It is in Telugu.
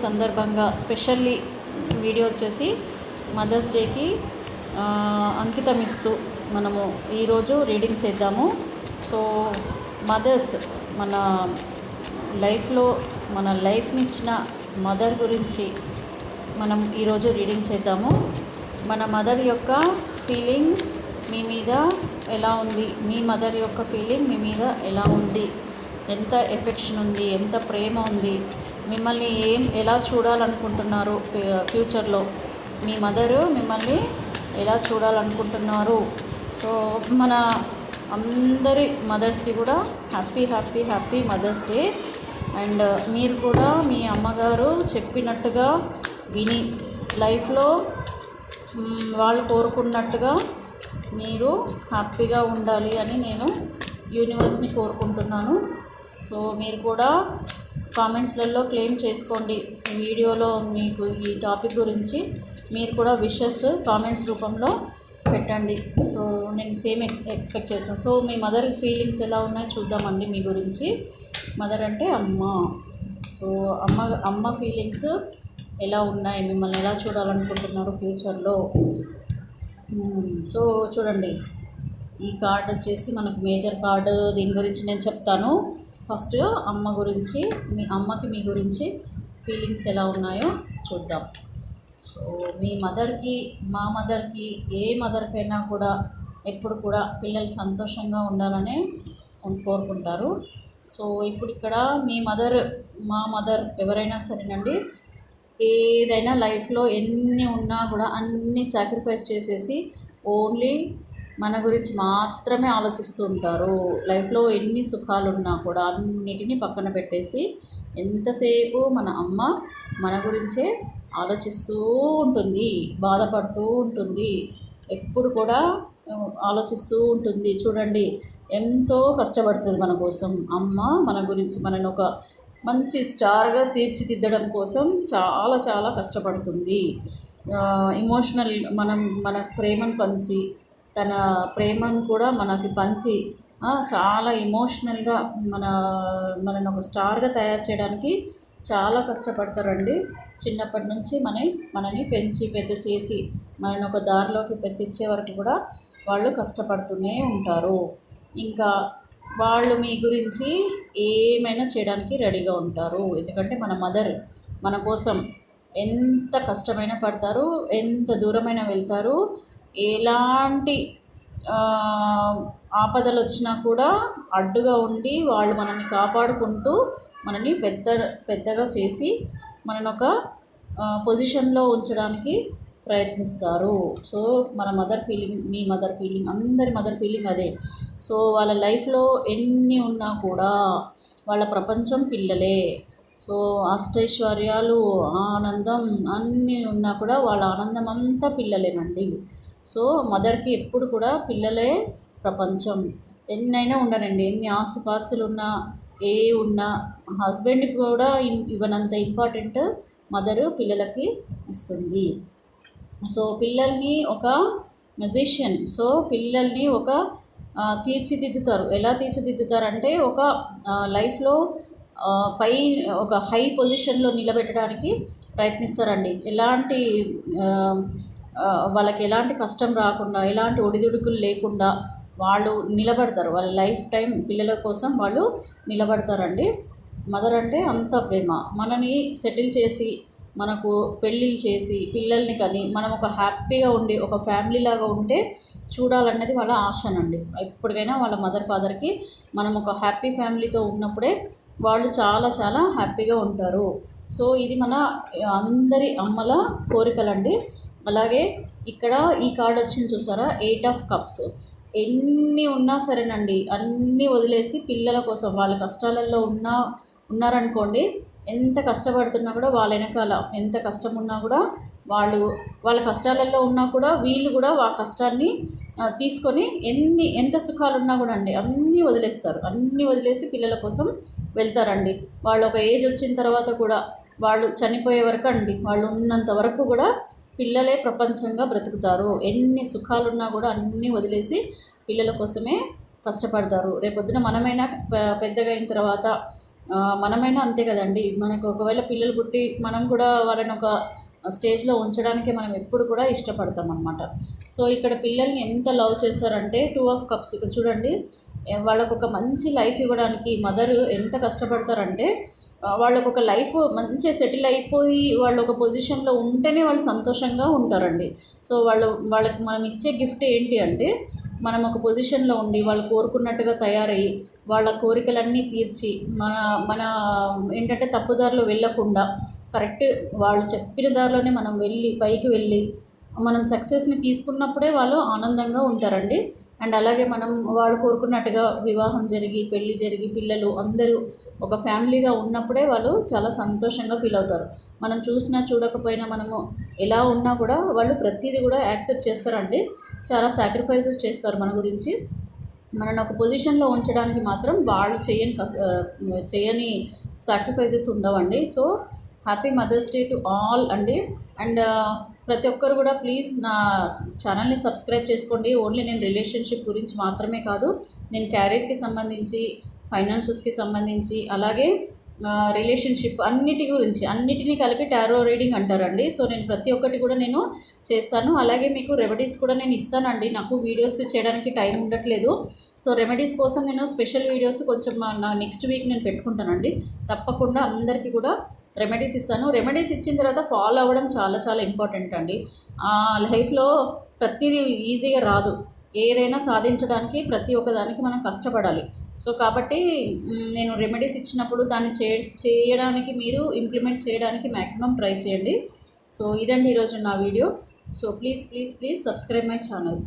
సందర్భంగా స్పెషల్లీ వీడియో వచ్చేసి మదర్స్ డేకి అంకితం ఇస్తూ మనము ఈరోజు రీడింగ్ చేద్దాము. సో మదర్స్ మన లైఫ్లో మన లైఫ్నిచ్చిన మదర్ గురించి మనం ఈరోజు రీడింగ్ చేద్దాము. మన మదర్ యొక్క ఫీలింగ్ మీ మీద ఎలా ఉంది, మీ మదర్ యొక్క ఫీలింగ్ మీ మీద ఎలా ఉంది, ఎంత ఎఫెక్షన్ ఉంది, ఎంత ప్రేమ ఉంది, మిమ్మల్ని ఎలా చూడాలనుకుంటున్నారు, ఫ్యూచర్లో మీ మదరు మిమ్మల్ని ఎలా చూడాలనుకుంటున్నారు. సో మన అందరి మదర్స్కి కూడా happy happy happy mother's day. And మీరు కూడా మీ అమ్మగారు చెప్పినట్టుగా విని లైఫ్లో వాళ్ళు కోరుకున్నట్టుగా మీరు హ్యాపీగా ఉండాలి అని నేను యూనివర్స్ని కోరుకుంటున్నాను. సో మీరు కూడా కామెంట్స్లలో క్లెయిమ్ చేసుకోండి. ఈ వీడియోలో మీకు ఈ టాపిక్ గురించి మీరు కూడా విషెస్ కామెంట్స్ రూపంలో పెట్టండి. సో నేను సేమ్ ఎక్స్పెక్ట్ చేస్తాను. సో మీ మదర్ ఫీలింగ్స్ ఎలా ఉన్నాయో చూద్దామండి. మీ గురించి మదర్ అంటే అమ్మ. సో అమ్మ ఫీలింగ్స్ ఎలా ఉన్నాయి, మిమ్మల్ని ఎలా చూడాలనుకుంటున్నారు ఫ్యూచర్లో. సో చూడండి, ఈ కార్డ్ వచ్చేసి మనకు మేజర్ కార్డు. దీని గురించి నేను చెప్తాను. ఫస్ట్ అమ్మ గురించి, మీ అమ్మకి మీ గురించి ఫీలింగ్స్ ఎలా ఉన్నాయో చూద్దాం. సో మీ మదర్కి, మా మదర్కి, ఏ మదర్కైనా కూడా ఎప్పుడు కూడా పిల్లలు సంతోషంగా ఉండాలనే కోరుకుంటారు. సో ఇప్పుడు ఇక్కడ మీ మదర్, మా మదర్ ఎవరైనా సరేనండి, ఏదైనా లైఫ్లో ఎన్ని ఉన్నా కూడా అన్నీ సాక్రిఫైస్ చేసేసి ఓన్లీ మన గురించి మాత్రమే ఆలోచిస్తూ ఉంటారు. లైఫ్లో ఎన్ని సుఖాలు ఉన్నా కూడా అన్నిటినీ పక్కన పెట్టేసి ఎంతసేపు మన అమ్మ మన గురించే ఆలోచిస్తూ ఉంటుంది, బాధపడుతూ ఉంటుంది, ఎప్పుడు కూడా ఆలోచిస్తూ ఉంటుంది. చూడండి, ఎంతో కష్టపడుతుంది మన కోసం అమ్మ. మన గురించి మనని ఒక మంచి స్టార్గా తీర్చిదిద్దడం కోసం చాలా చాలా కష్టపడుతుంది. ఇమోషనల్ మన ప్రేమను పంచి, తన ప్రేమను కూడా మనకి పంచి చాలా ఇమోషనల్గా మనని ఒక స్టార్గా తయారు చేయడానికి చాలా కష్టపడతారండి. చిన్నప్పటి నుంచి మనని పెంచి పెద్ద చేసి మనని ఒక దారిలోకి పెంచే వరకు కూడా వాళ్ళు కష్టపడుతూనే ఉంటారు. ఇంకా వాళ్ళు మీ గురించి ఏమైనా చేయడానికి రెడీగా ఉంటారు. ఎందుకంటే మన మదర్ మన కోసం ఎంత కష్టమైనా పడతారు, ఎంత దూరమైనా వెళ్తారు. ఎలాంటి ఆపదలు వచ్చినా కూడా అడ్డుగా ఉండి వాళ్ళు మనల్ని కాపాడుకుంటూ మనని పెద్దగా చేసి మనని ఒక పొజిషన్లో ఉంచడానికి ప్రయత్నిస్తారు. సో మన మదర్ ఫీలింగ్, మీ మదర్ ఫీలింగ్, అందరి మదర్ ఫీలింగ్ అదే. సో వాళ్ళ లైఫ్లో ఎన్ని ఉన్నా కూడా వాళ్ళ ప్రపంచం పిల్లలే. సో అష్టైశ్వర్యాలు, ఆనందం అన్నీ ఉన్నా కూడా వాళ్ళ ఆనందం అంతా పిల్లలేనండి. సో మదర్కి ఎప్పుడు కూడా పిల్లలే ప్రపంచం. ఎన్నైనా ఉండనండి, ఎన్ని ఆస్తుపాస్తులు ఉన్నా, ఉన్నా, హస్బెండ్కి కూడా ఇవ్వనంత ఇంపార్టెంట్ మదరు పిల్లలకి ఇస్తుంది. సో పిల్లల్ని ఒక మ్యూజిషియన్, సో పిల్లల్ని ఒక తీర్చిదిద్దుతారు. ఎలా తీర్చిదిద్దుతారంటే ఒక లైఫ్లో ఒక హై పొజిషన్లో నిలబెట్టడానికి ప్రయత్నిస్తారండి. వాళ్ళకి ఎలాంటి కష్టం రాకుండా, ఎలాంటి ఒడిదుడుకులు లేకుండా వాళ్ళు నిలబడతారు. వాళ్ళ లైఫ్ టైం పిల్లల కోసం వాళ్ళు నిలబడతారండి. మదర్ అంటే అంత ప్రేమ. మనని సెటిల్ చేసి, మనకు పెళ్ళిళ్ళు చేసి, పిల్లల్ని కని మనం ఒక హ్యాపీగా ఉండి ఒక ఫ్యామిలీ లాగా ఉంటే చూడాలన్నది వాళ్ళ ఆశనండి. ఎప్పటికైనా వాళ్ళ మదర్ ఫాదర్కి మనం ఒక హ్యాపీ ఫ్యామిలీతో ఉన్నప్పుడే వాళ్ళు చాలా చాలా హ్యాపీగా ఉంటారు. సో ఇది మన అందరి అమ్మల కోరికలండి. అలాగే ఇక్కడ ఈ కార్డ్ వచ్చింది చూసారా, 8 ఆఫ్ కప్స్. ఎన్ని ఉన్నా సరేనండి, అన్నీ వదిలేసి పిల్లల కోసం, వాళ్ళ కష్టాలలో ఉన్నారనుకోండి, ఎంత కష్టపడుతున్నా కూడా వాళ్ళ వెనకాల ఎంత కష్టం ఉన్నా కూడా వాళ్ళ కష్టాలలో ఉన్నా కూడా వీళ్ళు కూడా ఆ కష్టాన్ని తీసుకొని ఎంత సుఖాలు ఉన్నా కూడా అండి అన్నీ వదిలేస్తారు. అన్నీ వదిలేసి పిల్లల కోసం వెళ్తారండి. వాళ్ళు ఒక ఏజ్ వచ్చిన తర్వాత కూడా, వాళ్ళు చనిపోయే వరకు అండి, వాళ్ళు ఉన్నంత వరకు కూడా పిల్లలే ప్రపంచంగా బ్రతుకుతారు. ఎన్ని సుఖాలున్నా కూడా అన్నీ వదిలేసి పిల్లల కోసమే కష్టపడతారు. రేపొద్దున మనమైనా పెద్దగా అయిన తర్వాత మనమైనా అంతే కదండి. మనకు ఒకవేళ పిల్లలు పుట్టి మనం కూడా వాళ్ళని ఒక స్టేజ్లో ఉంచడానికే మనం ఎప్పుడు కూడా ఇష్టపడతాం అనమాట. సో ఇక్కడ పిల్లల్ని ఎంత లవ్ చేస్తారంటే 2 ఆఫ్ కప్స్ ఇక్కడ చూడండి. వాళ్ళకు ఒక మంచి లైఫ్ ఇవ్వడానికి మదర్ ఎంత కష్టపడతారంటే వాళ్ళకు ఒక లైఫ్ మంచిగా సెటిల్ అయిపోయి వాళ్ళు ఒక పొజిషన్లో ఉంటేనే వాళ్ళు సంతోషంగా ఉంటారండి. సో వాళ్ళకి మనం ఇచ్చే గిఫ్ట్ ఏంటి అంటే మనం ఒక పొజిషన్లో ఉండి వాళ్ళు కోరుకున్నట్టుగా తయారయ్యి వాళ్ళ కోరికలన్నీ తీర్చి మన మన ఏంటంటే తప్పుదారిలో వెళ్ళకుండా కరెక్ట్ వాళ్ళు చెప్పిన దారిలోనే మనం వెళ్ళి పైకి వెళ్ళి మనం సక్సెస్ని తీసుకున్నప్పుడే వాళ్ళు ఆనందంగా ఉంటారండి. అండ్ అలాగే మనం వాళ్ళు కోరుకున్నట్టుగా వివాహం జరిగి పెళ్ళి జరిగి పిల్లలు అందరూ ఒక ఫ్యామిలీగా ఉన్నప్పుడే వాళ్ళు చాలా సంతోషంగా ఫీల్ అవుతారు. మనం చూసినా చూడకపోయినా మనము ఎలా ఉన్నా కూడా వాళ్ళు ప్రతిదీ కూడా యాక్సెప్ట్ చేస్తారండి. చాలా సాక్రిఫైసెస్ చేస్తారు మన గురించి. మనల్ని ఒక పొజిషన్లో ఉంచడానికి మాత్రం వాళ్ళు చేయని సాక్రిఫైసెస్ ఉండవండి. So happy mother's day to all అండి. అండ్ ప్రతి ఒక్కరు కూడా ప్లీజ్ నా ఛానల్ని సబ్స్క్రైబ్ చేసుకోండి. ఓన్లీ నేను రిలేషన్షిప్ గురించి మాత్రమే కాదు, నేను క్యారియర్కి సంబంధించి ఫైనాన్షియల్స్కి సంబంధించి అలాగే రిలేషన్షిప్ అన్నిటినీ కలిపి టారో రీడింగ్ అంటారండి. సో నేను ప్రతి ఒక్కటి కూడా నేను చేస్తాను. అలాగే మీకు రెమెడీస్ కూడా నేను ఇస్తానండి. నాకు వీడియోస్ చేయడానికి టైం ఉండట్లేదు. సో రెమెడీస్ కోసం నేను స్పెషల్ వీడియోస్ కొంచెం నా నెక్స్ట్ వీక్ నేను పెట్టుకుంటానండి. తప్పకుండా అందరికీ కూడా రెమెడీస్ ఇస్తాను. రెమెడీస్ ఇచ్చిన తర్వాత ఫాలో అవ్వడం చాలా చాలా ఇంపార్టెంట్ అండి. లైఫ్లో ప్రతిదీ ఈజీగా రాదు. ఏదైనా సాధించడానికి ప్రతి ఒక్కదానికి మనం కష్టపడాలి. సో కాబట్టి నేను రెమెడీస్ ఇచ్చినప్పుడు దాన్ని చేయడానికి మీరు ఇంప్లిమెంట్ చేయడానికి మ్యాక్సిమం ట్రై చేయండి. సో ఇదండి ఈరోజు నా video. So please subscribe my channel.